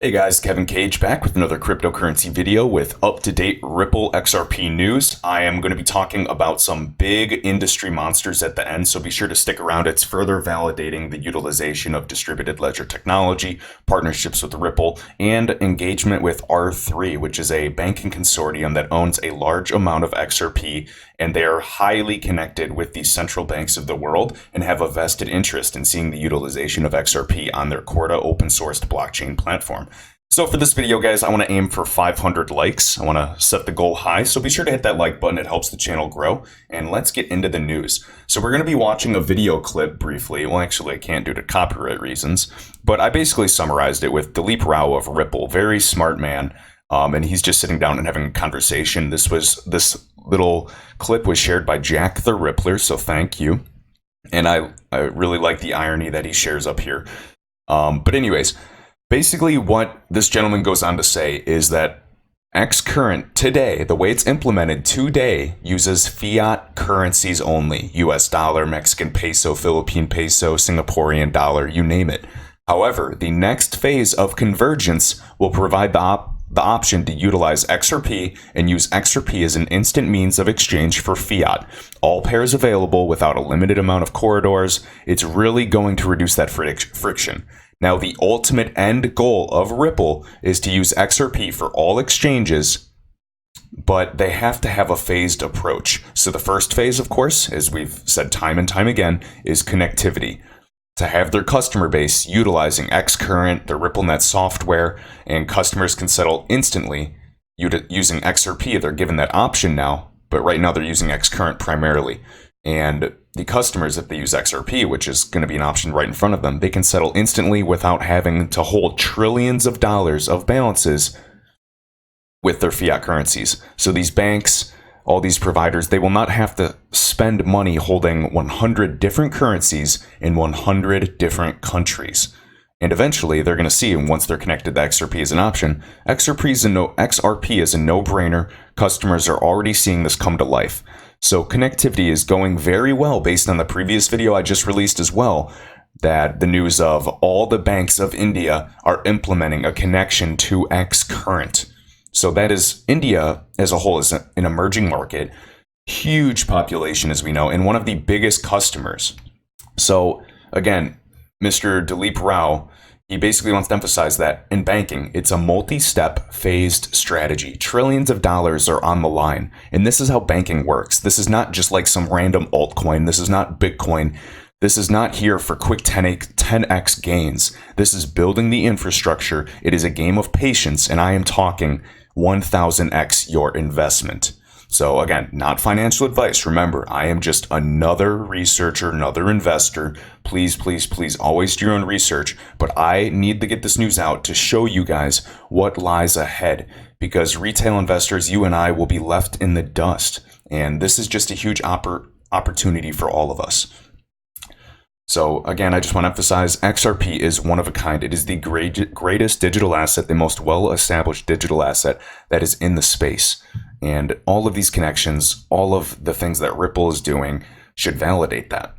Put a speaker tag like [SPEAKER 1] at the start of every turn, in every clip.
[SPEAKER 1] Hey guys, Kevin Cage back with another cryptocurrency video with up-to-date Ripple XRP news. I am going to be talking about some big industry monsters at the end, so be sure to stick around. It's further validating the utilization of distributed ledger technology, partnerships with Ripple, and engagement with R3, which is a banking consortium that owns a large amount of XRP, and they are highly connected with the central banks of the world and have a vested interest in seeing the utilization of XRP on their Corda open-sourced blockchain platform. So for this video, guys, I want to aim for 500 likes. I want to set the goal high, so be sure to hit that like button. It helps the channel grow. And let's get into the news. So we're going to be watching a video clip briefly. Well, actually, I can't due to copyright reasons, but I basically summarized it with Dilip Rao of Ripple, very smart man, and he's just sitting down and having a conversation. This little clip was shared by Jack the Rippler, so thank you. And I really like the irony that he shares up here. But anyways, basically what this gentleman goes on to say is that Xcurrent today, the way it's implemented today, uses fiat currencies only. US dollar, Mexican peso, Philippine peso, Singaporean dollar, you name it. However, the next phase of convergence will provide the option to utilize XRP and use XRP as an instant means of exchange for fiat. All pairs available without a limited amount of corridors. It's really going to reduce that friction. Now, the ultimate end goal of Ripple is to use XRP for all exchanges, but they have to have a phased approach. So the first phase, of course, as we've said time and time again, is connectivity. To have their customer base utilizing Xcurrent, the RippleNet software, and customers can settle instantly using XRP. They're given that option now, but right now they're using Xcurrent primarily. And the customers, if they use XRP, which is going to be an option right in front of them, they can settle instantly without having to hold trillions of dollars of balances with their fiat currencies. So these banks, all these providers, they will not have to spend money holding 100 different currencies in 100 different countries. And eventually, they're going to see, once they're connected to XRP as an option, XRP is a no-brainer. Customers are already seeing this come to life. So connectivity is going very well based on the previous video I just released as well, that the news of all the banks of India are implementing a connection to Xcurrent. So that is, India as a whole is an emerging market, huge population as we know, and one of the biggest customers. So again, Mr. Dilip Rao, he basically wants to emphasize that in banking, it's a multi-step phased strategy. Trillions of dollars are on the line. And this is how banking works. This is not just like some random altcoin. This is not Bitcoin. This is not here for quick 10x gains. This is building the infrastructure. It is a game of patience, and I am talking 1000x your investment. So again, not financial advice. Remember, I am just another researcher, another investor. Please, please, please always do your own research. But I need to get this news out to show you guys what lies ahead, because retail investors, you and I, will be left in the dust. And this is just a huge opportunity for all of us. So again, I just want to emphasize XRP is one of a kind. It is the greatest digital asset, the most well-established digital asset that is in the space. And all of these connections, all of the things that Ripple is doing should validate that.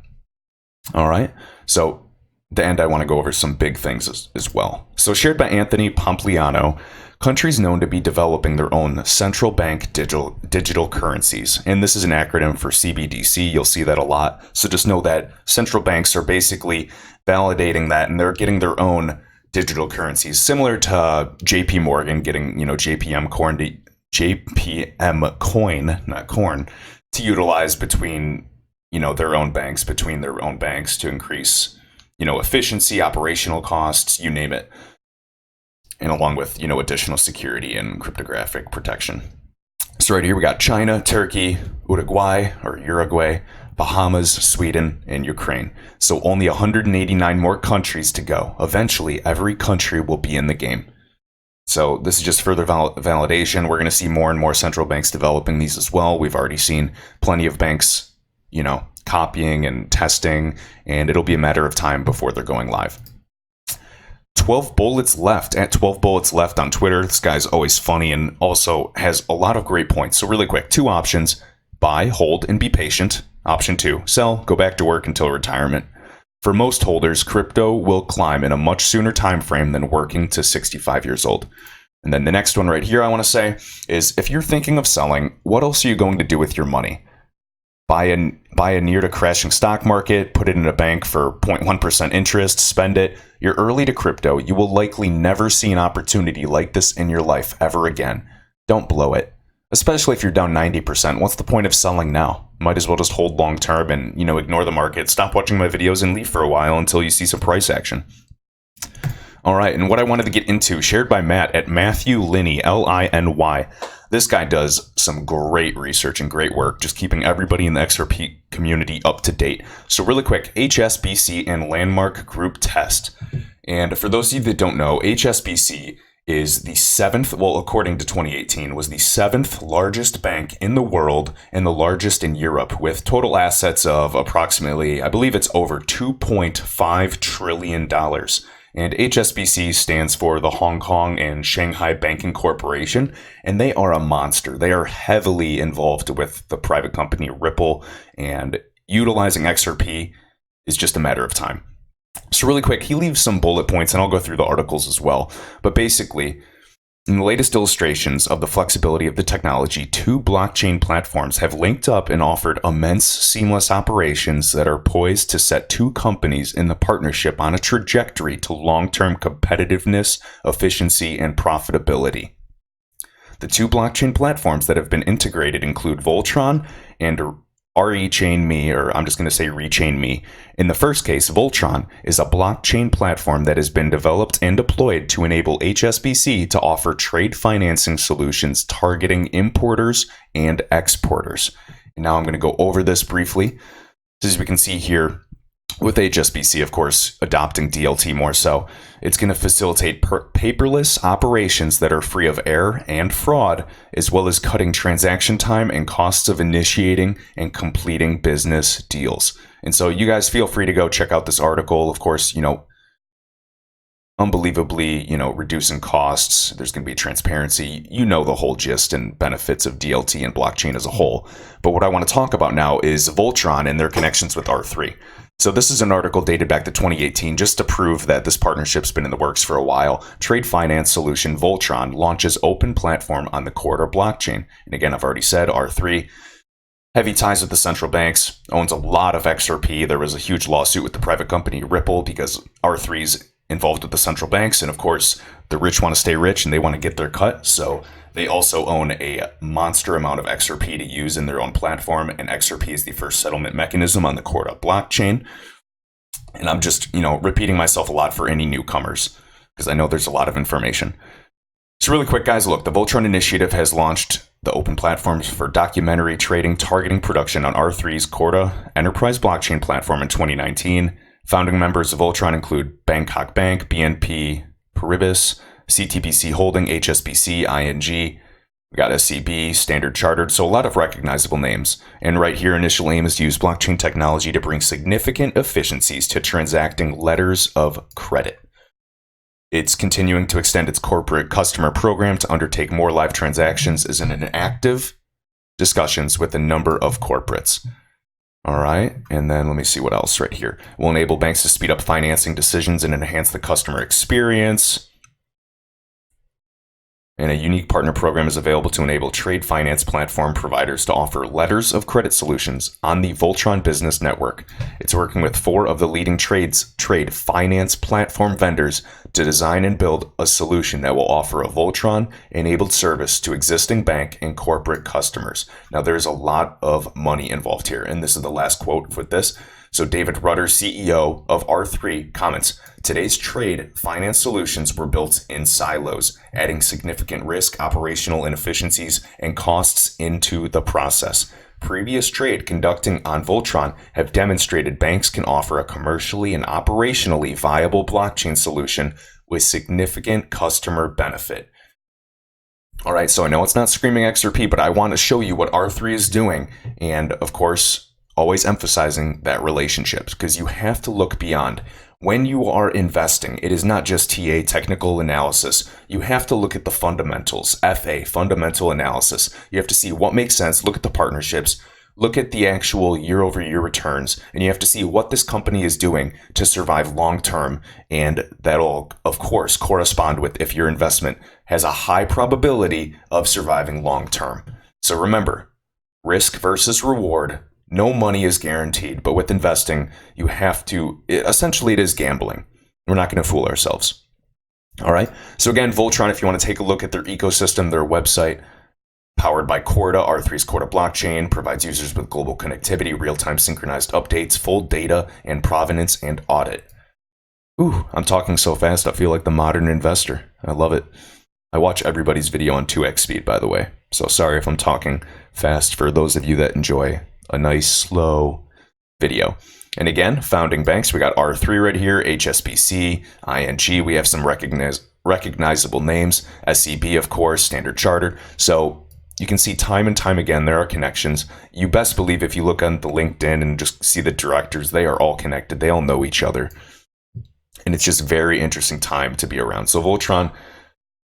[SPEAKER 1] All right. So at the end, I want to go over some big things as well. So shared by Anthony Pompliano, countries known to be developing their own central bank digital currencies. And this is an acronym for CBDC. You'll see that a lot. So just know that central banks are basically validating that, and they're getting their own digital currencies, similar to JP Morgan getting, JPM coin, not corn, to utilize between, their own banks to increase, efficiency, operational costs, you name it. And along with, additional security and cryptographic protection. So right here we got China, Turkey, Uruguay, Bahamas, Sweden, and Ukraine. So only 189 more countries to go. Eventually, every country will be in the game. So this is just further validation. We're going to see more and more central banks developing these as well. We've already seen plenty of banks, copying and testing, and it'll be a matter of time before they're going live. 12 bullets left at 12 bullets left on Twitter. This guy's always funny and also has a lot of great points. So really quick, 2 options: buy, hold, and be patient. Option 2, sell, go back to work until retirement. For most holders, crypto will climb in a much sooner time frame than working to 65 years old. And then the next one right here I want to say is, if you're thinking of selling, what else are you going to do with your money? Buy a near to crashing stock market, put it in a bank for 0.1% interest, spend it. You're early to crypto. You will likely never see an opportunity like this in your life ever again. Don't blow it. Especially if you're down 90%. What's the point of selling now? Might as well just hold long term and, ignore the market. Stop watching my videos and leave for a while until you see some price action. All right, and what I wanted to get into, shared by Matt at Matthew Linney, Liny. This guy does some great research and great work, just keeping everybody in the XRP community up to date. So really quick, HSBC and Landmark Group test. And for those of you that don't know, HSBC is the seventh, according to 2018, was the seventh largest bank in the world and the largest in Europe, with total assets of approximately, I believe it's over $2.5 trillion. And HSBC stands for the Hong Kong and Shanghai Banking Corporation, and they are a monster. They are heavily involved with the private company Ripple, and utilizing XRP is just a matter of time. So really quick, he leaves some bullet points, and I'll go through the articles as well. But basically, in the latest illustrations of the flexibility of the technology, two blockchain platforms have linked up and offered immense seamless operations that are poised to set two companies in the partnership on a trajectory to long-term competitiveness, efficiency, and profitability. The two blockchain platforms that have been integrated include Voltron and ReChainMe, or I'm just going to say ReChainMe. In the first case, Voltron is a blockchain platform that has been developed and deployed to enable HSBC to offer trade financing solutions targeting importers and exporters. And now I'm going to go over this briefly. As we can see here, with HSBC, of course, adopting DLT more so, it's going to facilitate paperless operations that are free of error and fraud, as well as cutting transaction time and costs of initiating and completing business deals. And so you guys feel free to go check out this article. Of course, unbelievably, reducing costs. There's going to be transparency. The whole gist and benefits of DLT and blockchain as a whole. But what I want to talk about now is Voltron and their connections with R3. So this is an article dated back to 2018, just to prove that this partnership's been in the works for a while. Trade finance solution Voltron launches open platform on the Corda blockchain. And again, I've already said R3, heavy ties with the central banks, owns a lot of XRP. There was a huge lawsuit with the private company Ripple because R3's involved with the central banks. And of course, the rich want to stay rich and they want to get their cut. So they also own a monster amount of XRP to use in their own platform, and XRP is the first settlement mechanism on the Corda blockchain. And I'm just, repeating myself a lot for any newcomers, because I know there's a lot of information. So really quick, guys, look, the Voltron initiative has launched the open platforms for documentary trading targeting production on R3's Corda enterprise blockchain platform in 2019. Founding members of Voltron include Bangkok Bank, BNP Paribas, CTBC Holding, HSBC, ING. We got SCB, Standard Chartered, so a lot of recognizable names. And right here, initial aim is to use blockchain technology to bring significant efficiencies to transacting letters of credit. It's continuing to extend its corporate customer program to undertake more live transactions, is in an active discussions with a number of corporates. All right, and then let me see what else right here. Will enable banks to speed up financing decisions and enhance the customer experience. And a unique partner program is available to enable trade finance platform providers to offer letters of credit solutions on the Voltron Business Network. It's working with 4 of the leading trade finance platform vendors to design and build a solution that will offer a Voltron-enabled service to existing bank and corporate customers. Now, there's a lot of money involved here, and this is the last quote with this. So David Rutter, CEO of R3, comments, "Today's trade finance solutions were built in silos, adding significant risk, operational inefficiencies, and costs into the process. Previous trade conducting on Voltron have demonstrated banks can offer a commercially and operationally viable blockchain solution with significant customer benefit." All right, so I know it's not screaming XRP, but I want to show you what R3 is doing. And of course, always emphasizing that relationship, because you have to look beyond. When you are investing, it is not just TA, technical analysis. You have to look at the fundamentals, FA, fundamental analysis. You have to see what makes sense, look at the partnerships, look at the actual year-over-year returns, and you have to see what this company is doing to survive long-term, and that'll, of course, correspond with if your investment has a high probability of surviving long-term. So remember, risk versus reward. No money is guaranteed, but with investing, you have to, essentially it is gambling. We're not going to fool ourselves. All right. So again, Voltron, if you want to take a look at their ecosystem, their website, powered by Corda, R3's Corda blockchain, provides users with global connectivity, real-time synchronized updates, full data and provenance, and audit. Ooh, I'm talking so fast, I feel like the modern investor. I love it. I watch everybody's video on 2x speed, by the way. So sorry if I'm talking fast for those of you that enjoy a nice, slow video. And again, founding banks, we got R3 right here, HSBC, ING, we have some recognizable names, SEB, of course, Standard Chartered. So you can see time and time again, there are connections. You best believe if you look on the LinkedIn and just see the directors, they are all connected. They all know each other. And it's just very interesting time to be around. So Voltron,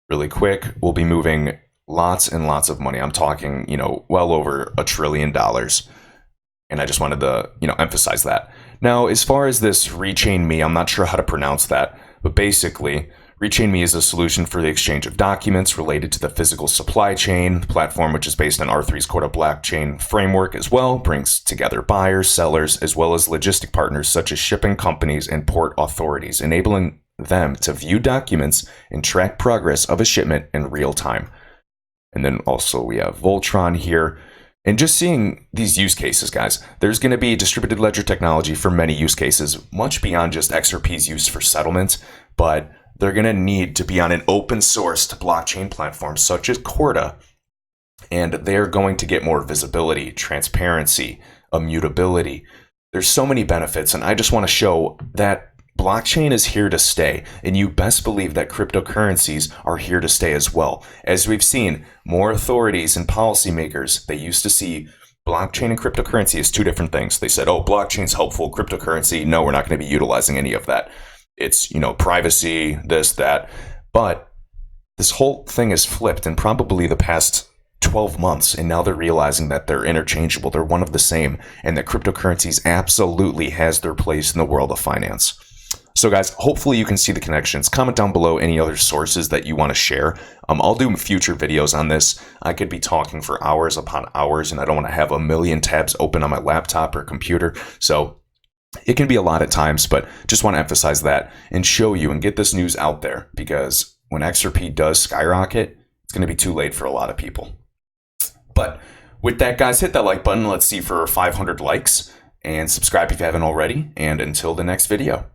[SPEAKER 1] really quick, will be moving lots and lots of money. I'm talking, well over $1 trillion. And I just wanted to, emphasize that. Now, as far as this ReChainMe, I'm not sure how to pronounce that, but basically, ReChainMe is a solution for the exchange of documents related to the physical supply chain. The platform, which is based on R3's Corda blockchain framework as well, brings together buyers, sellers, as well as logistic partners such as shipping companies and port authorities, enabling them to view documents and track progress of a shipment in real time. And then also we have Voltron here. And just seeing these use cases, guys, there's going to be distributed ledger technology for many use cases, much beyond just XRP's use for settlement, but they're going to need to be on an open source blockchain platform such as Corda, and they're going to get more visibility, transparency, immutability. There's so many benefits, and I just want to show that blockchain is here to stay, and you best believe that cryptocurrencies are here to stay as well. As we've seen, more authorities and policymakers, they used to see blockchain and cryptocurrency as two different things. They said, oh, blockchain's helpful, cryptocurrency, no, we're not going to be utilizing any of that. It's, privacy, this, that. But this whole thing is flipped in probably the past 12 months, and now they're realizing that they're interchangeable, they're one of the same, and that cryptocurrencies absolutely has their place in the world of finance. So guys, hopefully you can see the connections. Comment down below any other sources that you want to share. I'll do future videos on this. I could be talking for hours upon hours, and I don't want to have a million tabs open on my laptop or computer. So it can be a lot at times, but just want to emphasize that and show you and get this news out there, because when XRP does skyrocket, it's going to be too late for a lot of people. But with that, guys, hit that like button. Let's see for 500 likes, and subscribe if you haven't already. And until the next video.